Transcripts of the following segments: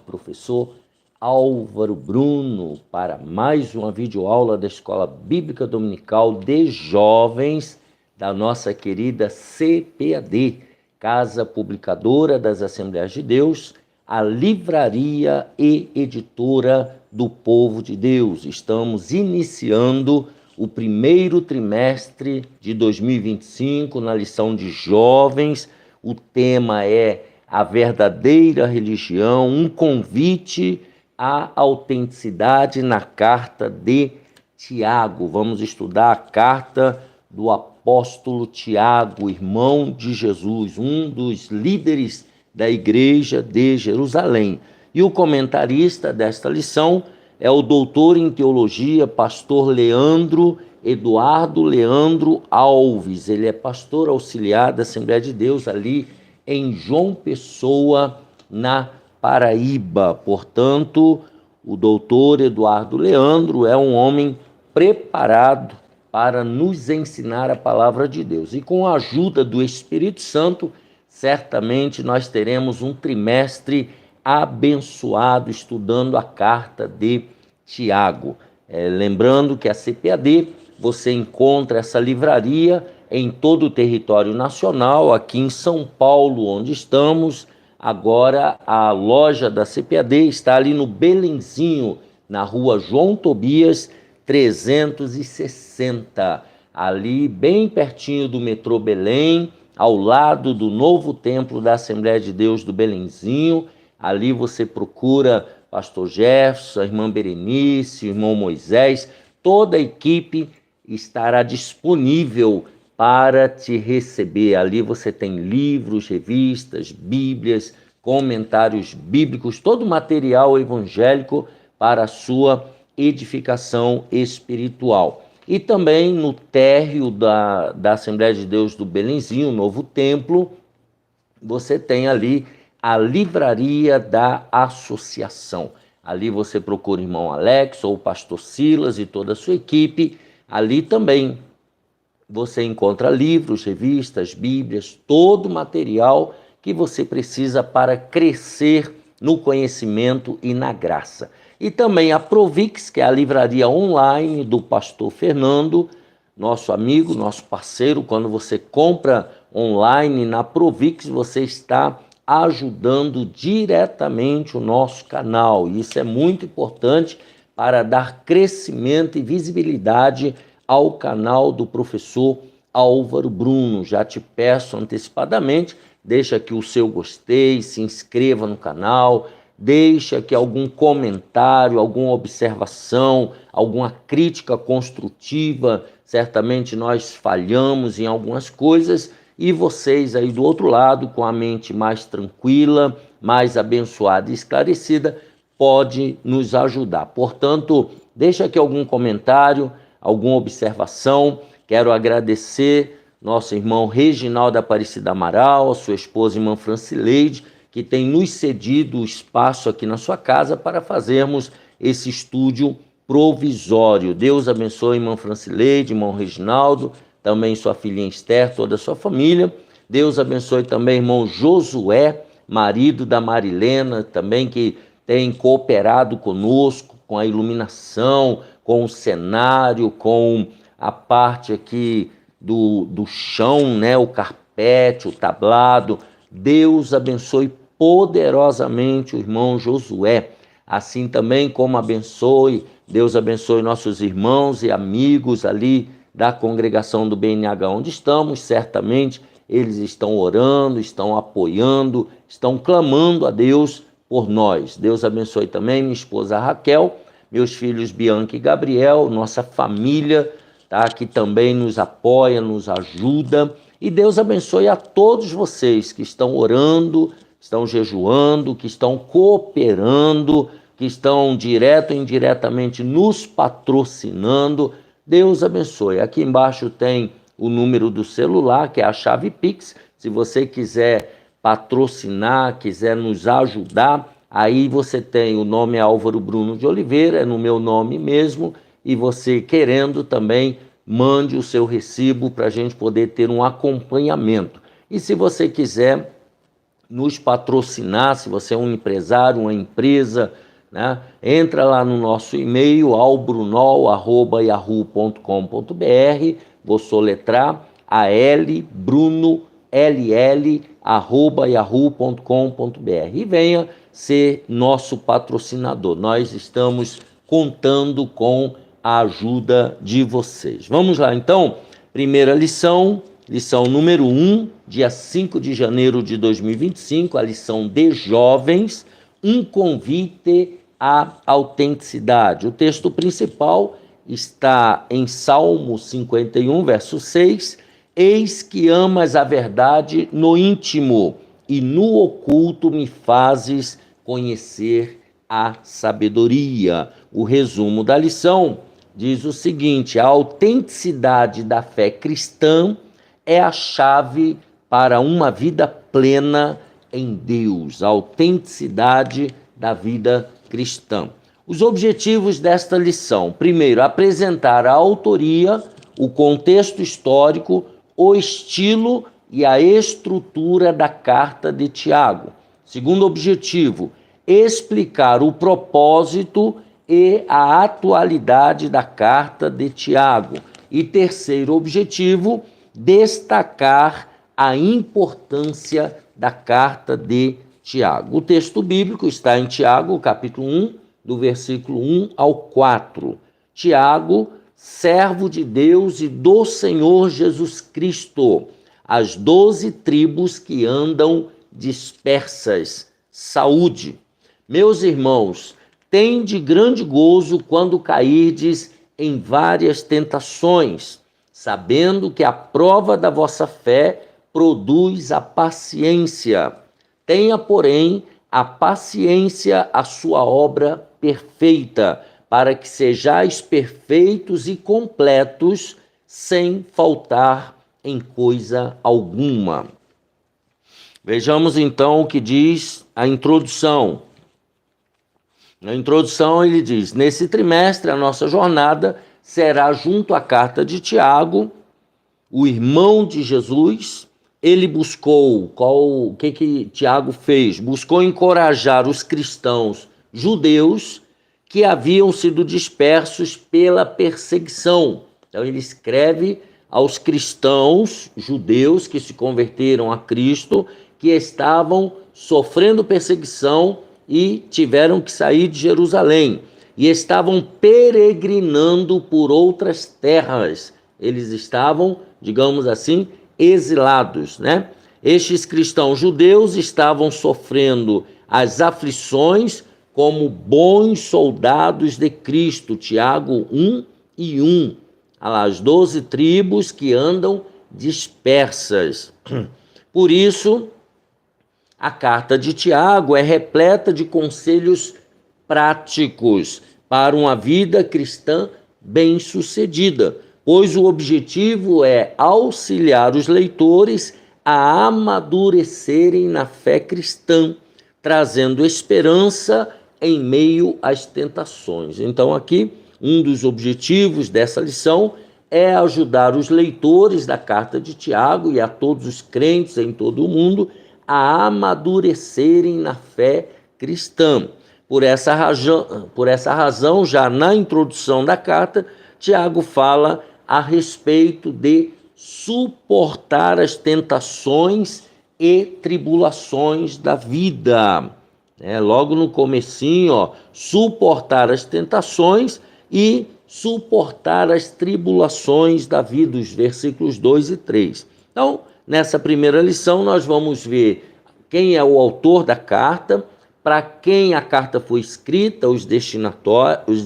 professor Álvaro Bruno para mais uma videoaula da Escola Bíblica Dominical de Jovens da nossa querida CPAD, Casa Publicadora das Assembleias de Deus, a livraria e editora do povo de Deus. Estamos iniciando o primeiro trimestre de 2025 na lição de jovens. O tema é a verdadeira religião, um convite à autenticidade na carta de Tiago. Vamos estudar a carta do apóstolo Tiago, irmão de Jesus, um dos líderes da igreja de Jerusalém. E o comentarista desta lição é o doutor em teologia, pastor Leandro Eduardo Leandro Alves. Ele é pastor auxiliar da Assembleia de Deus ali em João Pessoa, na Paraíba. Portanto, o doutor Eduardo Leandro é um homem preparado para nos ensinar a palavra de Deus. E com a ajuda do Espírito Santo, certamente nós teremos um trimestre abençoado estudando a carta de Tiago. Lembrando que a CPAD, você encontra essa livraria em todo o território nacional, aqui em São Paulo, onde estamos. Agora a loja da CPAD está ali no Belenzinho, na rua João Tobias 360, ali bem pertinho do metrô Belém, ao lado do novo templo da Assembleia de Deus do Belenzinho. Ali você procura pastor Jefferson, a irmã Berenice, o irmão Moisés, toda a equipe estará disponível para te receber. Ali você tem livros, revistas, bíblias, comentários bíblicos, todo o material evangélico para a sua edificação espiritual. E também no térreo da Assembleia de Deus do Belenzinho, o novo templo, você tem ali a livraria da associação. Ali você procura o irmão Alex ou o pastor Silas e toda a sua equipe. Ali também você encontra livros, revistas, bíblias, todo o material que você precisa para crescer no conhecimento e na graça. E também a Provix, que é a livraria online do pastor Fernando, nosso amigo, nosso parceiro. Quando você compra online na Provix, você está ajudando diretamente o nosso canal. Isso é muito importante para dar crescimento e visibilidade ao canal do professor Álvaro Bruno. Já te peço antecipadamente, deixa aqui o seu gostei, se inscreva no canal, deixa aqui algum comentário, alguma observação, alguma crítica construtiva. Certamente nós falhamos em algumas coisas e vocês aí do outro lado, com a mente mais tranquila, mais abençoada e esclarecida, pode nos ajudar. Portanto, deixa aqui algum comentário, alguma observação. Quero agradecer nosso irmão Reginaldo Aparecida Amaral, a sua esposa irmã Francileide, que tem nos cedido o espaço aqui na sua casa para fazermos esse estúdio provisório. Deus abençoe irmã Francileide, irmão Reginaldo, também sua filhinha Esther, toda a sua família. Deus abençoe também irmão Josué, marido da Marilena, também que tem cooperado conosco com a iluminação, com o cenário, com a parte aqui do chão, né, o carpete, o tablado. Deus abençoe poderosamente o irmão Josué. Assim também como Deus abençoe nossos irmãos e amigos ali da congregação do BNH onde estamos. Certamente eles estão orando, estão apoiando, estão clamando a Deus por nós. Deus abençoe também minha esposa Raquel, meus filhos Bianca e Gabriel, nossa família, tá, que também nos apoia, nos ajuda. E Deus abençoe a todos vocês que estão orando, estão jejuando, que estão cooperando, que estão direto e indiretamente nos patrocinando. Deus abençoe. Aqui embaixo tem o número do celular, que é a chave Pix. Se você quiser patrocinar, quiser nos ajudar, aí você tem o nome Álvaro Bruno de Oliveira, é no meu nome mesmo, e você querendo também, mande o seu recibo para a gente poder ter um acompanhamento. E se você quiser nos patrocinar, se você é um empresário, uma empresa, né? Entra lá no nosso e-mail, albruno@yahoo.com.br, vou soletrar, albrunoll@yahoo.com.br e venha ser nosso patrocinador. Nós estamos contando com a ajuda de vocês. Vamos lá, então. Primeira lição, lição número 1, dia 5 de janeiro de 2025, a lição de jovens, um convite à autenticidade. O texto principal está em Salmo 51, verso 6, eis que amas a verdade no íntimo, e no oculto me fazes conhecer a sabedoria. O resumo da lição diz o seguinte: a autenticidade da fé cristã é a chave para uma vida plena em Deus. A autenticidade da vida cristã. Os objetivos desta lição: primeiro, apresentar a autoria, o contexto histórico, o estilo e a estrutura da carta de Tiago. Segundo objetivo, explicar o propósito e a atualidade da carta de Tiago. E terceiro objetivo, destacar a importância da carta de Tiago. O texto bíblico está em Tiago, capítulo 1, do versículo 1 ao 4. Tiago, servo de Deus e do Senhor Jesus Cristo, as 12 tribos que andam dispersas. Saúde. Meus irmãos, tende grande gozo quando cairdes em várias tentações, sabendo que a prova da vossa fé produz a paciência. Tenha, porém, a paciência a sua obra perfeita, para que sejais perfeitos e completos, sem faltar em coisa alguma. Vejamos então o que diz a introdução. Na introdução ele diz: nesse trimestre a nossa jornada será junto à carta de Tiago, o irmão de Jesus. Ele buscou, o que Tiago fez? Buscou encorajar os cristãos judeus que haviam sido dispersos pela perseguição. Então ele escreve aos cristãos judeus que se converteram a Cristo, que estavam sofrendo perseguição e tiveram que sair de Jerusalém, e estavam peregrinando por outras terras. Eles estavam, digamos assim, exilados, né? Estes cristãos judeus estavam sofrendo as aflições como bons soldados de Cristo. Tiago 1:1. As 12 tribos que andam dispersas. Por isso, a carta de Tiago é repleta de conselhos práticos para uma vida cristã bem-sucedida, pois o objetivo é auxiliar os leitores a amadurecerem na fé cristã, trazendo esperança em meio às tentações. Então, aqui, um dos objetivos dessa lição é ajudar os leitores da carta de Tiago e a todos os crentes em todo o mundo a amadurecerem na fé cristã. Por essa razão, já na introdução da carta, Tiago fala a respeito de suportar as tentações e tribulações da vida. Logo no comecinho, suportar as tentações e suportar as tribulações da vida, os versículos 2 e 3. Então, nessa primeira lição, nós vamos ver quem é o autor da carta, para quem a carta foi escrita, os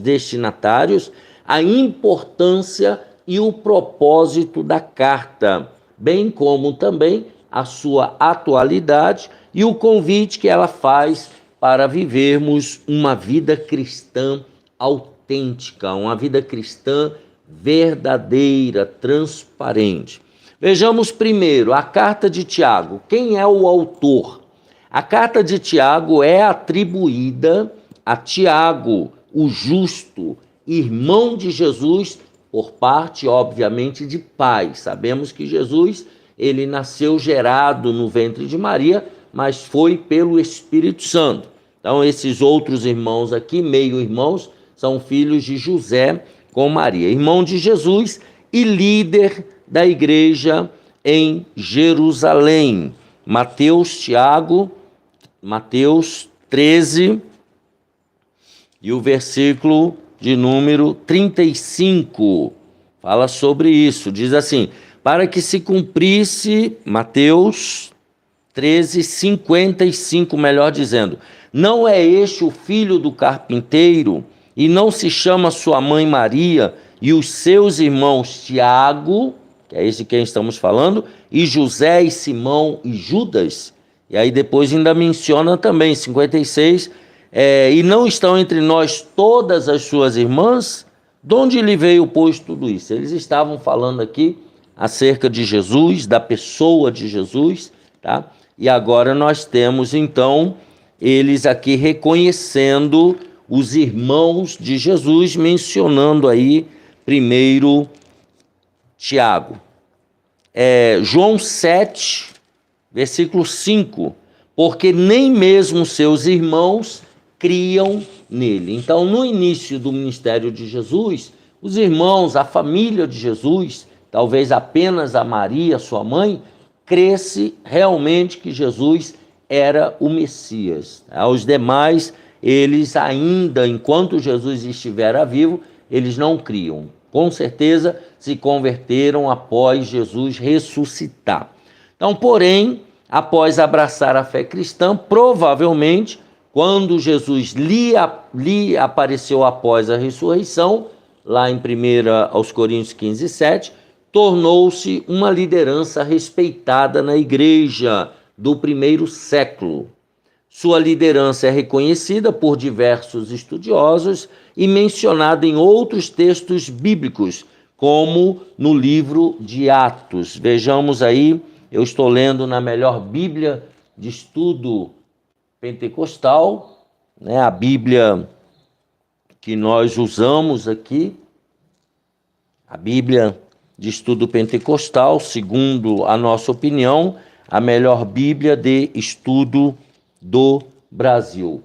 destinatários, a importância e o propósito da carta, bem como também a sua atualidade e o convite que ela faz para vivermos uma vida cristã autêntica, uma vida cristã verdadeira, transparente. Vejamos primeiro a carta de Tiago. Quem é o autor? A carta de Tiago é atribuída a Tiago, o justo, irmão de Jesus, por parte, obviamente, de pai. Sabemos que Jesus, ele nasceu gerado no ventre de Maria mas foi pelo Espírito Santo. Então, esses outros irmãos aqui, meio-irmãos, são filhos de José com Maria, irmão de Jesus e líder da igreja em Jerusalém. Mateus 13 e o versículo de número 35 fala sobre isso. Diz assim: para que se cumprisse, Mateus 13, 55, melhor dizendo, não é este o filho do carpinteiro, e não se chama sua mãe Maria, e os seus irmãos Tiago, que é esse de quem estamos falando, e José, e Simão, e Judas? E aí depois ainda menciona também, 56, e não estão entre nós todas as suas irmãs? De onde lhe veio, pois, tudo isso? Eles estavam falando aqui acerca de Jesus, da pessoa de Jesus, tá? E agora nós temos, então, eles aqui reconhecendo os irmãos de Jesus, mencionando aí primeiro Tiago. João 7, versículo 5, porque nem mesmo seus irmãos criam nele. Então, no início do ministério de Jesus, os irmãos, a família de Jesus, talvez apenas a Maria, sua mãe, cresce realmente que Jesus era o Messias. Aos demais, eles ainda, enquanto Jesus estivera vivo, eles não criam. Com certeza se converteram após Jesus ressuscitar. Então, porém, após abraçar a fé cristã, provavelmente, quando Jesus lhe apareceu após a ressurreição, lá em 1 aos Coríntios 15, 7, tornou-se uma liderança respeitada na igreja do primeiro século. Sua liderança é reconhecida por diversos estudiosos e mencionada em outros textos bíblicos, como no livro de Atos. Vejamos aí, eu estou lendo na melhor Bíblia de estudo pentecostal, né, a Bíblia que nós usamos aqui, a Bíblia de estudo pentecostal, segundo a nossa opinião, a melhor Bíblia de estudo do Brasil.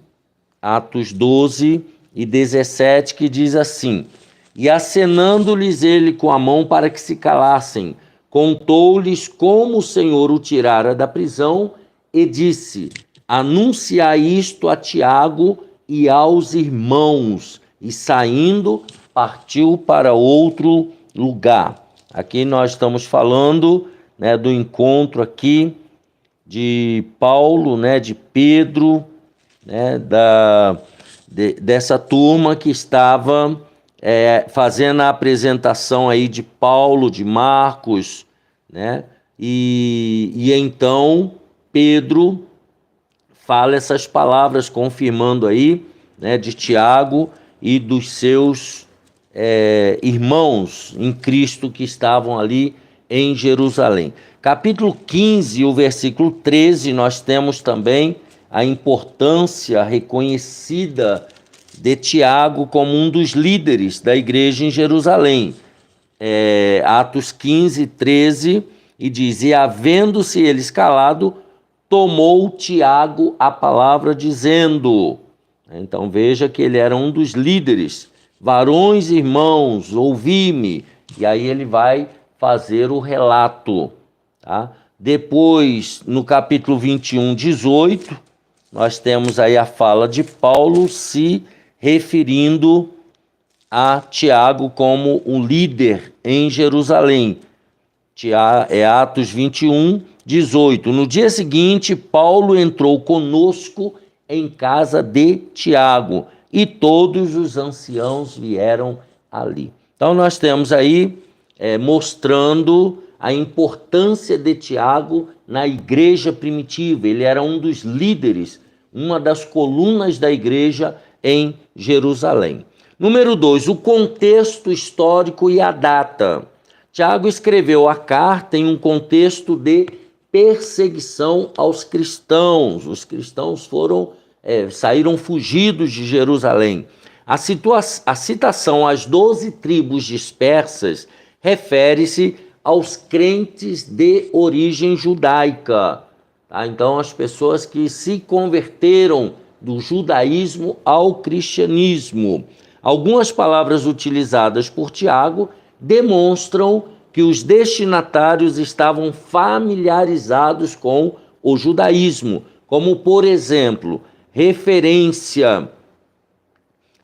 Atos 12 e 17, que diz assim: e acenando-lhes ele com a mão para que se calassem, contou-lhes como o Senhor o tirara da prisão e disse: anunciai isto a Tiago e aos irmãos. E saindo, partiu para outro lugar. Aqui nós estamos falando, né, do encontro aqui de Paulo, né, de Pedro, né, dessa turma que estava fazendo a apresentação aí de Paulo, de Marcos, né, e então Pedro fala essas palavras, confirmando aí, né, de Tiago e dos seus irmãos em Cristo que estavam ali em Jerusalém. Capítulo 15, o versículo 13, nós temos também a importância reconhecida de Tiago como um dos líderes da igreja em Jerusalém. Atos 15, 13, e diz: e havendo-se eles calado, tomou Tiago a palavra, dizendo... Então veja que ele era um dos líderes. Varões, irmãos, ouvi-me. E aí ele vai fazer o relato. Tá? Depois, no capítulo 21, 18, nós temos aí a fala de Paulo se referindo a Tiago como um líder em Jerusalém. Atos 21, 18. No dia seguinte, Paulo entrou conosco em casa de Tiago, e todos os anciãos vieram ali. Então nós temos aí mostrando a importância de Tiago na igreja primitiva. Ele era um dos líderes, uma das colunas da igreja em Jerusalém. Número 2, o contexto histórico e a data. Tiago escreveu a carta em um contexto de perseguição aos cristãos. Os cristãos saíram fugidos de Jerusalém. A citação às 12 tribos dispersas refere-se aos crentes de origem judaica. Tá? Então, as pessoas que se converteram do judaísmo ao cristianismo. Algumas palavras utilizadas por Tiago demonstram que os destinatários estavam familiarizados com o judaísmo, como, por exemplo, referência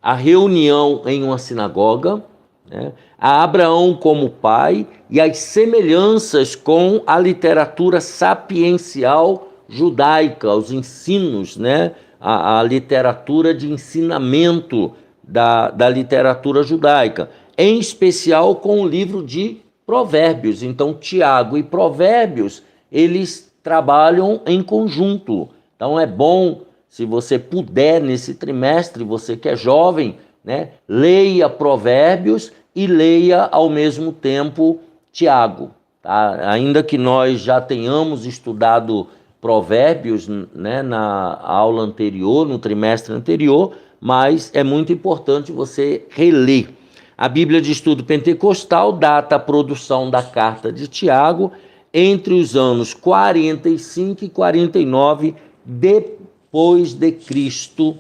à reunião em uma sinagoga, né, a Abraão como pai e as semelhanças com a literatura sapiencial judaica, os ensinos, né, a literatura de ensinamento da literatura judaica, em especial com o livro de Provérbios. Então, Tiago e Provérbios, eles trabalham em conjunto. Então, é bom, se você puder, nesse trimestre, você que é jovem, né, leia Provérbios e leia, ao mesmo tempo, Tiago. Tá? Ainda que nós já tenhamos estudado Provérbios, né, na aula anterior, no trimestre anterior, mas é muito importante você reler. A Bíblia de Estudo Pentecostal data a produção da carta de Tiago entre os anos 45 e 49 depois de Cristo,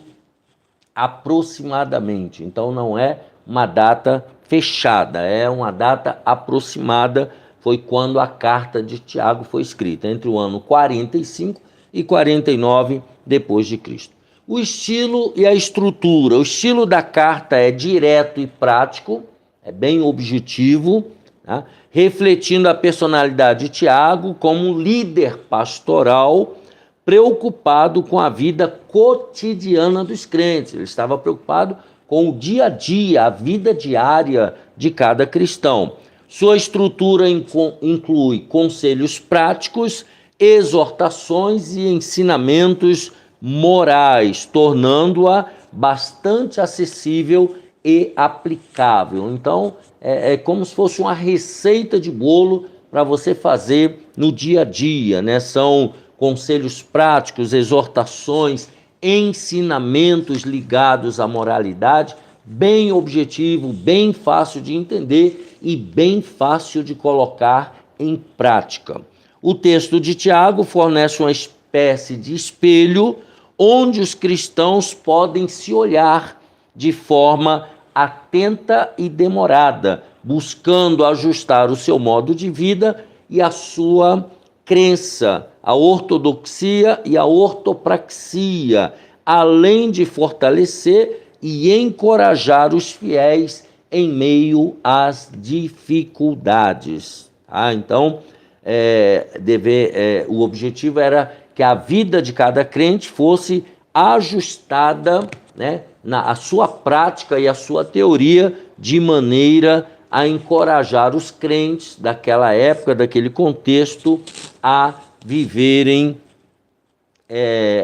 aproximadamente. Então não é uma data fechada, é uma data aproximada. Foi quando a carta de Tiago foi escrita, entre o ano 45 e 49 depois de Cristo. O estilo e a estrutura. O estilo da carta é direto e prático, é bem objetivo, tá? Refletindo a personalidade de Tiago como líder pastoral preocupado com a vida cotidiana dos crentes. Ele estava preocupado com o dia a dia, a vida diária de cada cristão. Sua estrutura inclui conselhos práticos, exortações e ensinamentos morais, tornando-a bastante acessível e aplicável. Então, é como se fosse uma receita de bolo para você fazer no dia a dia, né? São conselhos práticos, exortações, ensinamentos ligados à moralidade, bem objetivo, bem fácil de entender e bem fácil de colocar em prática. O texto de Tiago fornece uma espécie de espelho onde os cristãos podem se olhar de forma atenta e demorada, buscando ajustar o seu modo de vida e a sua crença, a ortodoxia e a ortopraxia, além de fortalecer e encorajar os fiéis em meio às dificuldades. Então, o objetivo era que a vida de cada crente fosse ajustada, né, a sua prática e a sua teoria, de maneira a encorajar os crentes daquela época, daquele contexto, a viverem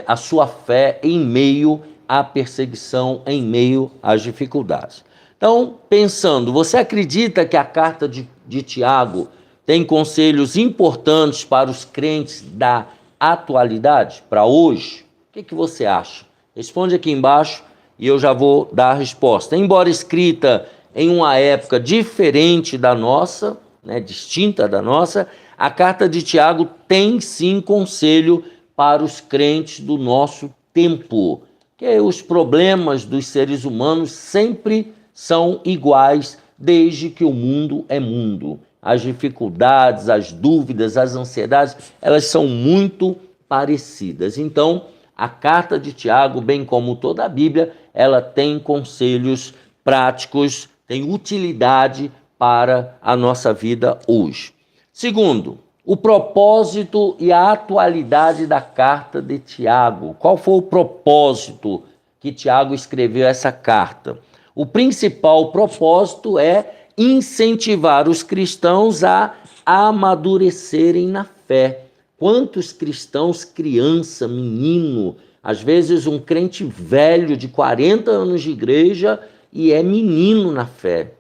a sua fé em meio à perseguição, em meio às dificuldades. Então, pensando, você acredita que a carta de Tiago tem conselhos importantes para os crentes da atualidade, para hoje? O que você acha? Responde aqui embaixo e eu já vou dar a resposta. Embora escrita em uma época diferente da nossa, né, distinta da nossa, a carta de Tiago tem sim conselho para os crentes do nosso tempo, que os problemas dos seres humanos sempre são iguais desde que o mundo é mundo. As dificuldades, as dúvidas, as ansiedades, elas são muito parecidas. Então, a carta de Tiago, bem como toda a Bíblia, ela tem conselhos práticos, tem utilidade para a nossa vida hoje. Segundo, o propósito e a atualidade da carta de Tiago. Qual foi o propósito que Tiago escreveu essa carta? O principal propósito é incentivar os cristãos a amadurecerem na fé. Quantos cristãos, criança, menino, às vezes um crente velho de 40 anos de igreja e é menino na fé,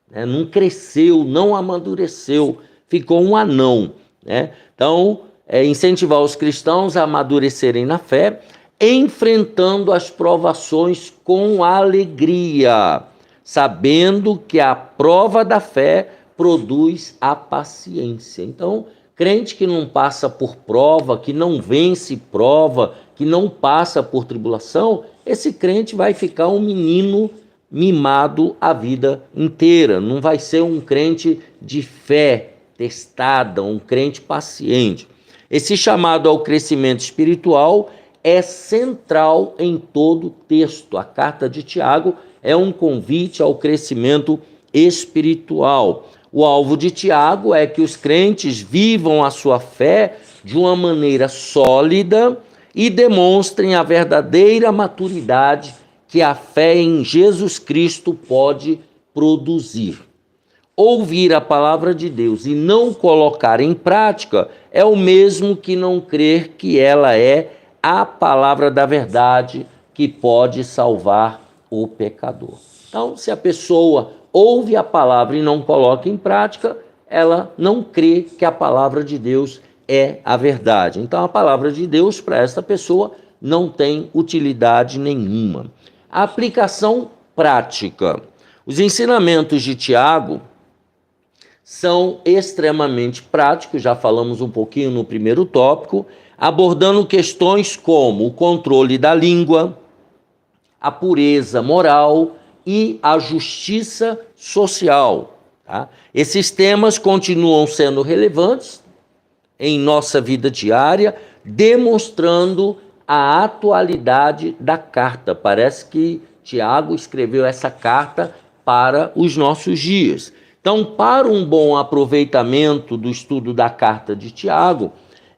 né? Não cresceu, não amadureceu, ficou um anão, né? Então, incentivar os cristãos a amadurecerem na fé, enfrentando as provações com alegria, sabendo que a prova da fé produz a paciência. Então, Crente que não passa por prova, que não vence prova, que não passa por tribulação, esse crente vai ficar um menino mimado a vida inteira. Não vai ser um crente de fé testada, um crente paciente. Esse chamado ao crescimento espiritual é central em todo o texto. A carta de Tiago é um convite ao crescimento espiritual. O alvo de Tiago é que os crentes vivam a sua fé de uma maneira sólida e demonstrem a verdadeira maturidade que a fé em Jesus Cristo pode produzir. Ouvir a palavra de Deus e não colocar em prática é o mesmo que não crer que ela é a palavra da verdade que pode salvar o pecador. Então, se a pessoa ouve a palavra e não coloca em prática, ela não crê que a palavra de Deus é a verdade. Então, a palavra de Deus para essa pessoa não tem utilidade nenhuma. A aplicação prática. Os ensinamentos de Tiago são extremamente práticos, já falamos um pouquinho no primeiro tópico, abordando questões como o controle da língua, a pureza moral e a justiça social. Tá? Esses temas continuam sendo relevantes em nossa vida diária, demonstrando a atualidade da carta. Parece que Tiago escreveu essa carta para os nossos dias. Então, para um bom aproveitamento do estudo da carta de Tiago,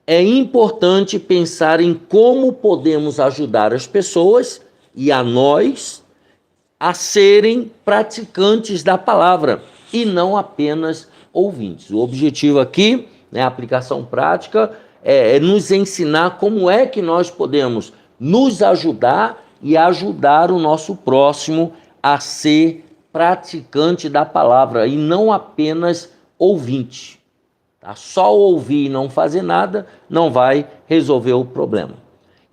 é importante pensar em como podemos ajudar as pessoas e a nós a serem praticantes da palavra e não apenas ouvintes. O objetivo aqui, a aplicação prática, é nos ensinar como é que nós podemos nos ajudar e ajudar o nosso próximo a ser praticante da palavra e não apenas ouvinte. Tá? Só ouvir e não fazer nada não vai resolver o problema.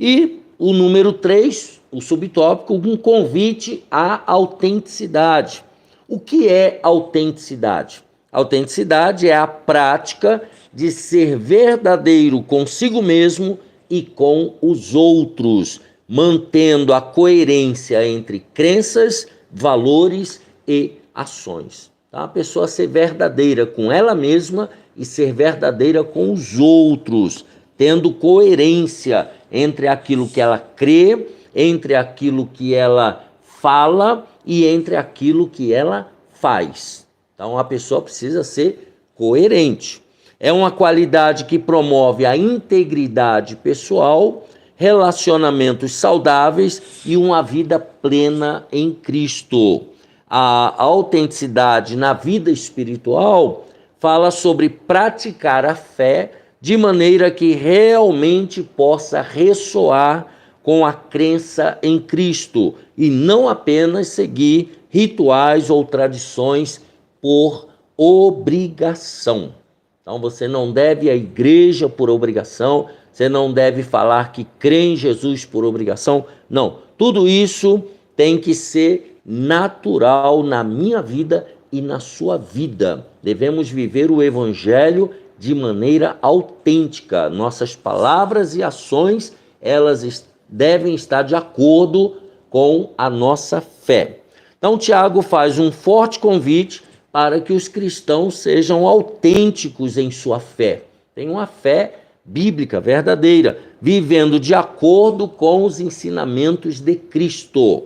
E o número 3, o subtópico, um convite à autenticidade. O que é autenticidade? Autenticidade é a prática de ser verdadeiro consigo mesmo e com os outros, mantendo a coerência entre crenças, valores e ações. Então, a pessoa ser verdadeira com ela mesma e ser verdadeira com os outros, tendo coerência entre aquilo que ela crê, entre aquilo que ela fala e entre aquilo que ela faz. Então, a pessoa precisa ser coerente. É uma qualidade que promove a integridade pessoal, relacionamentos saudáveis e uma vida plena em Cristo. A autenticidade na vida espiritual fala sobre praticar a fé de maneira que realmente possa ressoar com a crença em Cristo e não apenas seguir rituais ou tradições por obrigação. Então você não deve ir à igreja por obrigação, você não deve falar que crê em Jesus por obrigação. Não, tudo isso tem que ser natural na minha vida e na sua vida. Devemos viver o evangelho de maneira autêntica. Nossas palavras e ações, elas devem estar de acordo com a nossa fé. Então, Tiago faz um forte convite para que os cristãos sejam autênticos em sua fé. Tenham uma fé bíblica, verdadeira, vivendo de acordo com os ensinamentos de Cristo.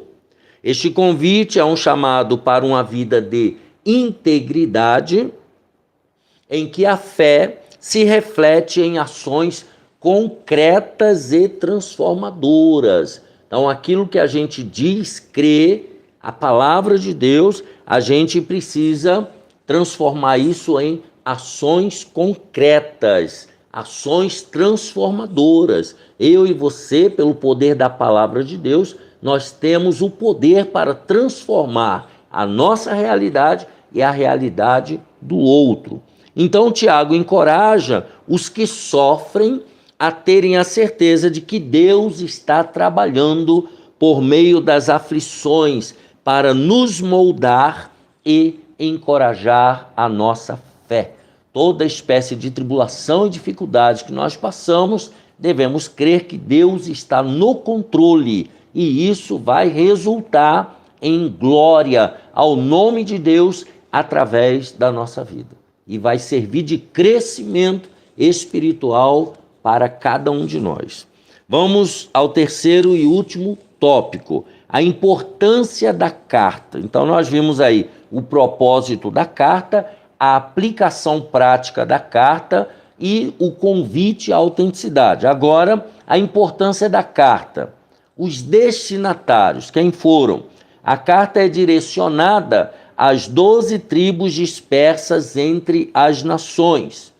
Este convite é um chamado para uma vida de integridade, em que a fé se reflete em ações concretas e transformadoras. Então, aquilo que a gente diz, crê, a palavra de Deus, a gente precisa transformar isso em ações concretas, ações transformadoras. Eu e você, pelo poder da palavra de Deus, nós temos o poder para transformar a nossa realidade e a realidade do outro. Então, Tiago encoraja os que sofrem a terem a certeza de que Deus está trabalhando por meio das aflições para nos moldar e encorajar a nossa fé. toda espécie de tribulação e dificuldade que nós passamos, devemos crer que Deus está no controle e isso vai resultar em glória ao nome de Deus através da nossa vida. E vai servir de crescimento espiritual para cada um de nós. Vamos ao terceiro e último tópico, a importância da carta. Então nós vimos aí o propósito da carta, a aplicação prática da carta e o convite à autenticidade. Agora, a importância da carta. Os destinatários, quem foram? A carta é direcionada às 12 tribos dispersas entre as nações.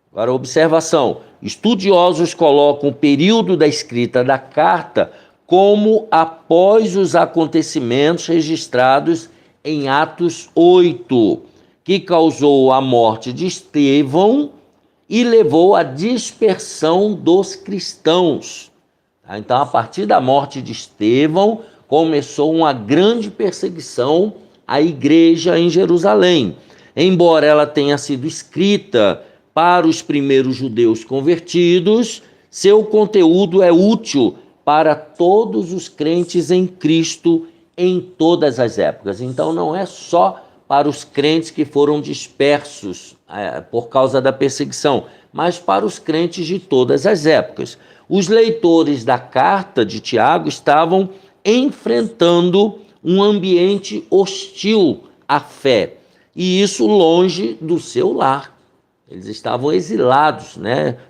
Agora, observação. Estudiosos colocam o período da escrita da carta como após os acontecimentos registrados em Atos 8, que causou a morte de Estevão e levou à dispersão dos cristãos. Então, a partir da morte de Estevão, começou uma grande perseguição à igreja em Jerusalém. Embora ela tenha sido escrita para os primeiros judeus convertidos, seu conteúdo é útil para todos os crentes em Cristo em todas as épocas. Então, não é só para os crentes que foram dispersos por causa da perseguição, mas para os crentes de todas as épocas. Os leitores da carta de Tiago estavam enfrentando um ambiente hostil à fé, e isso longe do seu lar. Eles estavam exilados,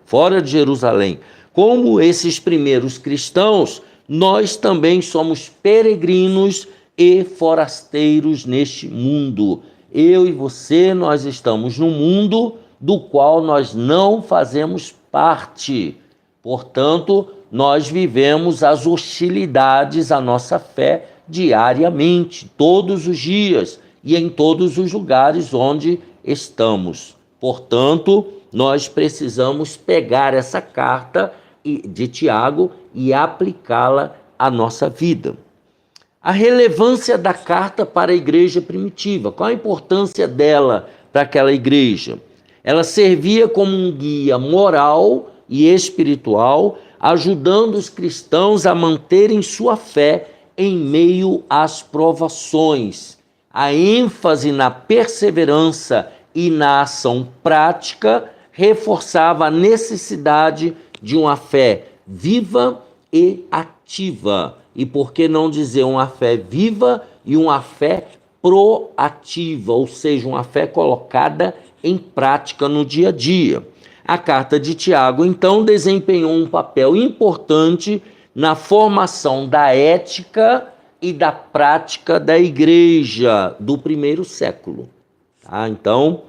fora de Jerusalém. Como esses primeiros cristãos, nós também somos peregrinos e forasteiros neste mundo. Eu e você, nós estamos num mundo do qual nós não fazemos parte. Portanto, nós vivemos as hostilidades à nossa fé diariamente, todos os dias e em todos os lugares onde estamos. Portanto, nós precisamos pegar essa carta de Tiago e aplicá-la à nossa vida. A relevância da carta para a igreja primitiva. Qual a importância dela para aquela igreja? Ela servia como um guia moral e espiritual, ajudando os cristãos a manterem sua fé em meio às provações. A ênfase na perseverança e na ação prática reforçava a necessidade de uma fé viva e ativa. E por que não dizer uma fé viva e uma fé proativa, ou seja, uma fé colocada em prática no dia a dia. A carta de Tiago, então, desempenhou um papel importante na formação da ética e da prática da igreja do primeiro século. Então,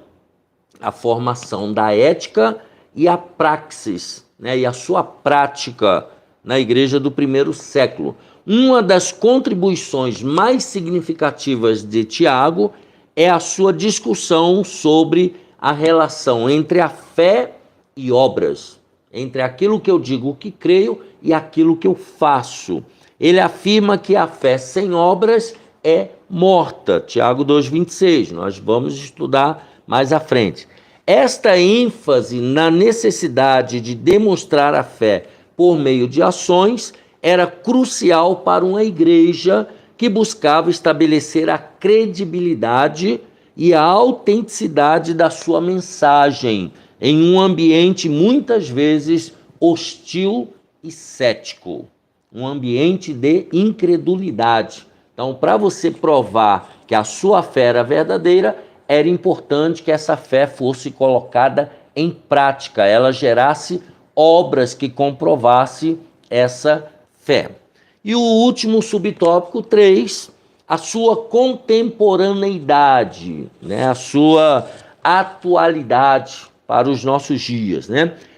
a formação da ética e a praxis, e a sua prática na igreja do primeiro século. Uma das contribuições mais significativas de Tiago é a sua discussão sobre a relação entre a fé e obras, entre aquilo que eu digo que creio e aquilo que eu faço. Ele afirma que a fé sem obras é morta. Tiago 2,26, nós vamos estudar mais à frente. Esta ênfase na necessidade de demonstrar a fé por meio de ações era crucial para uma igreja que buscava estabelecer a credibilidade e a autenticidade da sua mensagem em um ambiente muitas vezes hostil e cético, um ambiente de incredulidade. Então, para você provar que a sua fé era verdadeira, era importante que essa fé fosse colocada em prática, ela gerasse obras que comprovassem essa fé. E o último subtópico 3, a sua contemporaneidade, a sua atualidade para os nossos dias.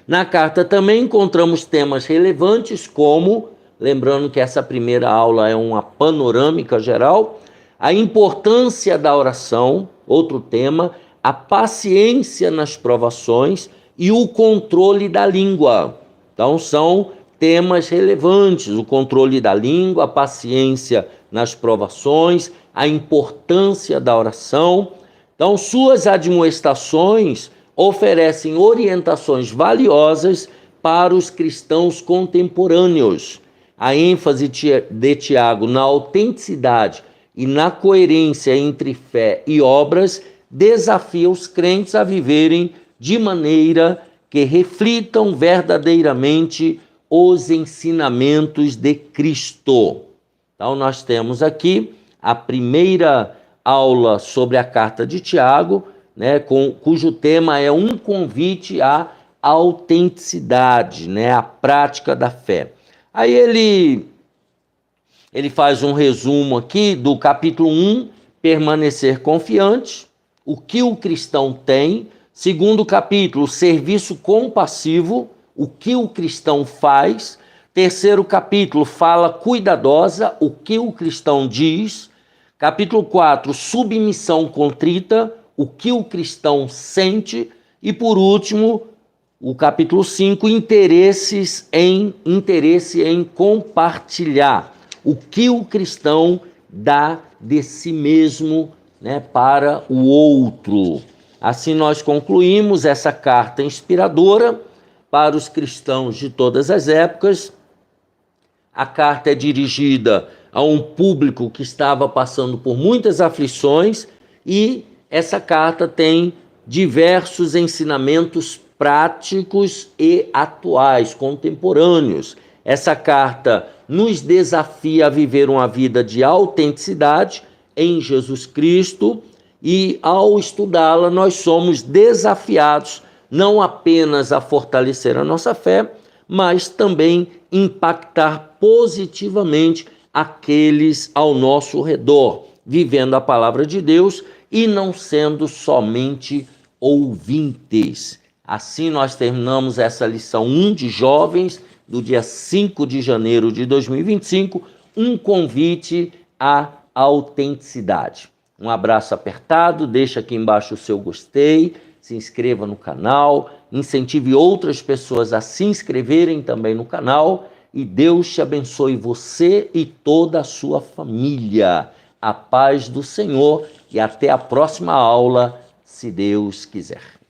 Na carta também encontramos temas relevantes como, lembrando que essa primeira aula é uma panorâmica geral, a importância da oração, outro tema, a paciência nas provações e o controle da língua. Então, são temas relevantes, o controle da língua, a paciência nas provações, a importância da oração. Então, suas admoestações oferecem orientações valiosas para os cristãos contemporâneos. A ênfase de Tiago na autenticidade e na coerência entre fé e obras desafia os crentes a viverem de maneira que reflitam verdadeiramente os ensinamentos de Cristo. Então, nós temos aqui a primeira aula sobre a carta de Tiago, né, cujo tema é um convite à autenticidade, né, à prática da fé. Aí ele faz um resumo aqui do capítulo 1, permanecer confiante, o que o cristão tem. Segundo capítulo, serviço compassivo, o que o cristão faz. Terceiro capítulo, fala cuidadosa, o que o cristão diz. Capítulo 4, submissão contrita, o que o cristão sente. E por último, o capítulo 5, interesse em compartilhar, o que o cristão dá de si mesmo, né, para o outro. Assim nós concluímos essa carta inspiradora para os cristãos de todas as épocas. A carta é dirigida a um público que estava passando por muitas aflições e essa carta tem diversos ensinamentos práticos e atuais, contemporâneos. Essa carta nos desafia a viver uma vida de autenticidade em Jesus Cristo e, ao estudá-la, nós somos desafiados não apenas a fortalecer a nossa fé, mas também impactar positivamente aqueles ao nosso redor, vivendo a palavra de Deus e não sendo somente ouvintes. Assim nós terminamos essa lição 1 de jovens, do dia 5 de janeiro de 2025, um convite à autenticidade. Um abraço apertado, deixa aqui embaixo o seu gostei, se inscreva no canal, incentive outras pessoas a se inscreverem também no canal e Deus te abençoe você e toda a sua família. A paz do Senhor e até a próxima aula, se Deus quiser.